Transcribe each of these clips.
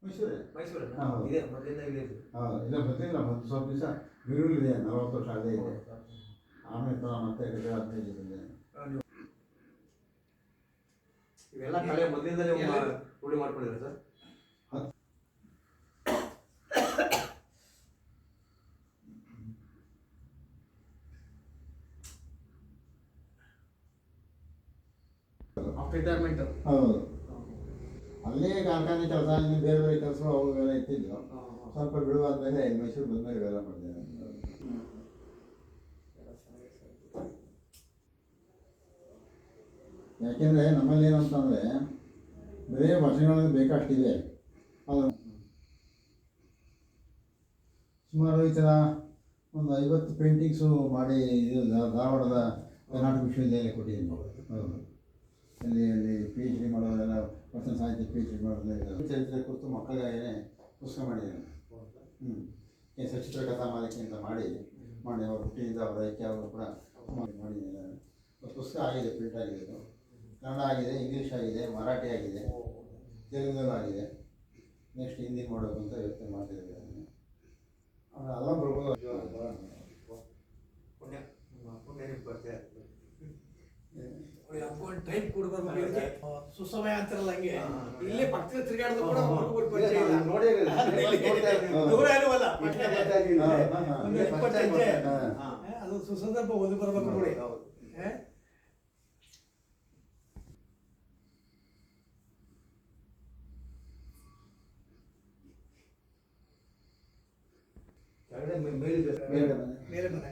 ಮೈಸೂರೇ. ಮೈಸೂರು ಹೌದು. ಇದೆ ಮೊದಲಿಂದ ಇದೆ ಇದು. ಹೌದು, ಇಲ್ಲ ಬಂದಿಲ್ಲ, ಒಂದು ಸ್ವಲ್ಪ ದಿವಸ ಬೆಂಗಳೂರಿದೆ, 40 ವರ್ಷ ಅಲ್ಲೇ ಇದೆ. ಆಮೇಲೆ ಮತ್ತೆ 15 ಬಂದೆ. ಇವೆಲ್ಲ ಕಲೆ ಮೊದಲಿಂದಲೇ ರೂಢಿ ಮಾಡ್ಕೊಂಡಿದ್ದಾರೆ ಸರ್. ರಿಟೈರ್ಮೆಂಟ್. ಹೌದು, ಅಲ್ಲೇ ಕಾರ್ಖಾನೆ ಕೆಲಸ, ಇನ್ನು ಬೇರೆ ಬೇರೆ ಕೆಲಸಗಳು ಅವುಗಳೆಲ್ಲ ಇರ್ತಿದ್ವು. ಸ್ವಲ್ಪ ಬಿಡುವಾದ್ಮೇಲೆ ಮೈಸೂರು ಬಂದ್ಮೇಲೆ ಇವೆಲ್ಲ ಮಾಡಿದೆ. ಯಾಕೆಂದರೆ ನಮ್ಮಲ್ಲಿ ಏನಂತಂದರೆ ಬರೀ ವರ್ಷಗಳಿಗೆ ಬೇಕಷ್ಟಿದೆ. ಅದು ಸುಮಾರು ಈ ಥರ ಒಂದು 50 ಪೇಂಟಿಂಗ್ಸು ಮಾಡಿ ಇದು ಧಾರವಾಡದ ಕರ್ನಾಟಕ ವಿಶ್ವವಿದ್ಯಾಲಯ ಕೊಟ್ಟಿದ್ದೀನಿ. ಹೌದು, ಅಲ್ಲಿ PhD ಮಾಡೋದೆಲ್ಲ ವಚನ ಸಾಹಿತ್ಯ PhD ಮಾಡೋದೆಲ್ಲ ಚರಿತ್ರೆ ಕುರಿತು ಮಕ್ಕಳಿಗಾಗೇ ಪುಸ್ತಕ ಮಾಡಿದ್ದೇನೆ. ಸಚಿತ್ರ ಕಥಾ ಮಾಲಿಕೆ ಅಂತ ಮಾಡಿ ಅವ್ರ ಹುಟ್ಟಿನಿಂದ ಅವರ ಐಕ್ಯ ಅವರು ಕೂಡ ಮಾಡಿದ್ದೇನೆ. ಪುಸ್ತಕ ಆಗಿದೆ, ಪ್ರಿಂಟ್ ಆಗಿದೆ. ಅದು ಕನ್ನಡ ಆಗಿದೆ, ಇಂಗ್ಲೀಷ್ ಆಗಿದೆ, ಮರಾಠಿ ಆಗಿದೆ, ತೆಲುಗಲ್ಲೂ ಆಗಿದೆ. ನೆಕ್ಸ್ಟ್ ಹಿಂದಿ ಮಾಡಬೇಕು ಅಂತ ಯೋಚನೆ ಮಾಡ್ತಿದ್ದೇವೆ. ಅದೆಲ್ಲ ಬರ್ಬೋದು. ಪುಣ್ಯ ಪುಣ್ಯ ಬರ್ತೆ ಒಂದು ಟೈಮ್ ಕೂಡ ಸುಸಮಯ ಅಂತಾರಲ್ಲ, ಹಂಗೆ ಇಲ್ಲೇ ಪಕ್ಕದ ತಿರುಗಾಡೋದು ಕೂಡ ದೂರ ಇರುವಲ್ಲ, ಒಂದು 20 ಹೆಜ್ಜೆ. ಅದು ಸುಸಂದರ್ಭ ಒಂದು ಬರ್ಬೇಕು ನೋಡಿ. ಮೇಲೆ ಮನೆ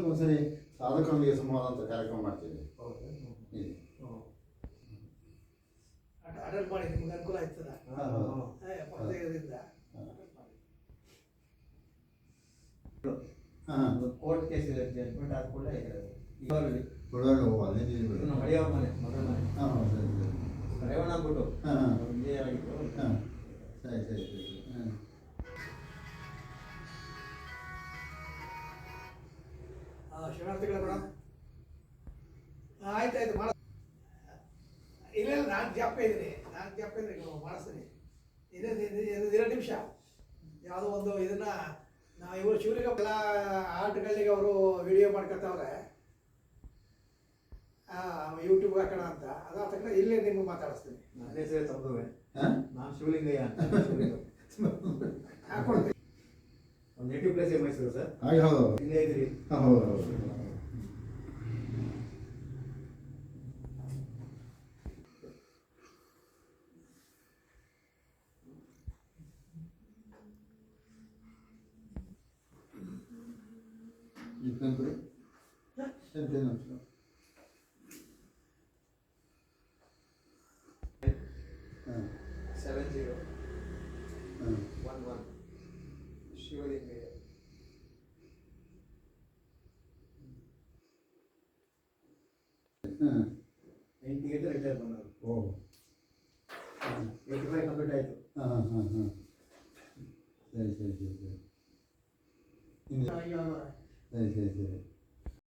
ಒಂದ್ಸರಿ ಸಾಧಕರೊಂದಿಗೆ ಸಂವಾದ ಅಂತ ಕಾರ್ಯಕ್ರಮ ಮಾಡ್ತೀವಿ. ಅಟೆಂಡ್ ಮಾಡಿ, ನಿಮ್ಗೆ ಅನುಕೂಲ ಆಯ್ತದ ಕೋರ್ಟ್ ಕೇಸ್ ಇದೆ, ಜಡ್ಜ್ಮೆಂಟ್ ಆದ ಕೂಡಲೇ ಬಿಡೋಲ್ಲ. ಅಲ್ಲೇ ನಮ್ಮ ಹಳೆಯವ್ರ ಮನೆ, ಮೊದಲ ಮನೆ ರೇವಣ್ಣ ಅಂದ್ಬಿಟ್ಟು ಇಂಜಿನಿಯರ್ ಆಗಿತ್ತು. ಸರಿ ಸರಿ ಸರಿ. ಶರಣಾರ್ಥಿಗಳ ಮೇಡಮ್, ಆಯ್ತಾಯ್ತು ಮಾಡ. ಇಲ್ಲ ನಾನು ಜ್ಞಾಪಕ ಇದ್ದೀನಿ, ಮಾಡಿಸ್ತೀನಿ. 2 ನಿಮಿಷ ಯಾವುದೋ ಒಂದು ಇದನ್ನ ನಾವು ಇವರು ಶಿವಲಿಂಗಪ್ಪ ಆರ್ಟ್ಗಳಿಗೆ ಅವರು ವಿಡಿಯೋ ಮಾಡ್ಕೊತಾವ್ರೆ, ಯೂಟ್ಯೂಬ್ ಹಾಕೋಣ ಅಂತ. ಅದಾದ ತಕ್ಷಣ ಇಲ್ಲೇ ನಿಮ್ಗೆ ಮಾತಾಡಿಸ್ತೀನಿ. ನನ್ನ ಹೆಸರೇ ತಪ್ಪುವೆ, ನಾನು ಶಿವಲಿಂಗಯ್ಯ ಅಂತ ಹಾಕೊಡ್ತೀನಿ. ಒಂದು ನೇಟಿವ್ ಪ್ಲೇಸ್ ಮೈಸೂರು ಸರ್. ಹೌದು, ಇಲ್ಲೇ ಇದ್ರಿ. ಹೌದು ಹೌದು. ಇಪ್ಪಂಪುರಿ 7011 ಶಿವಲಿಂಗಯ್ಯ. 98 ರಿಟೈರ್ ಬಂದರು. 85 ಕಂಪ್ಲೀಟ್ ಆಯಿತು. ಸರಿ ಸರಿ ಸರಿ ಸರಿ ಸರಿ ಸರಿ.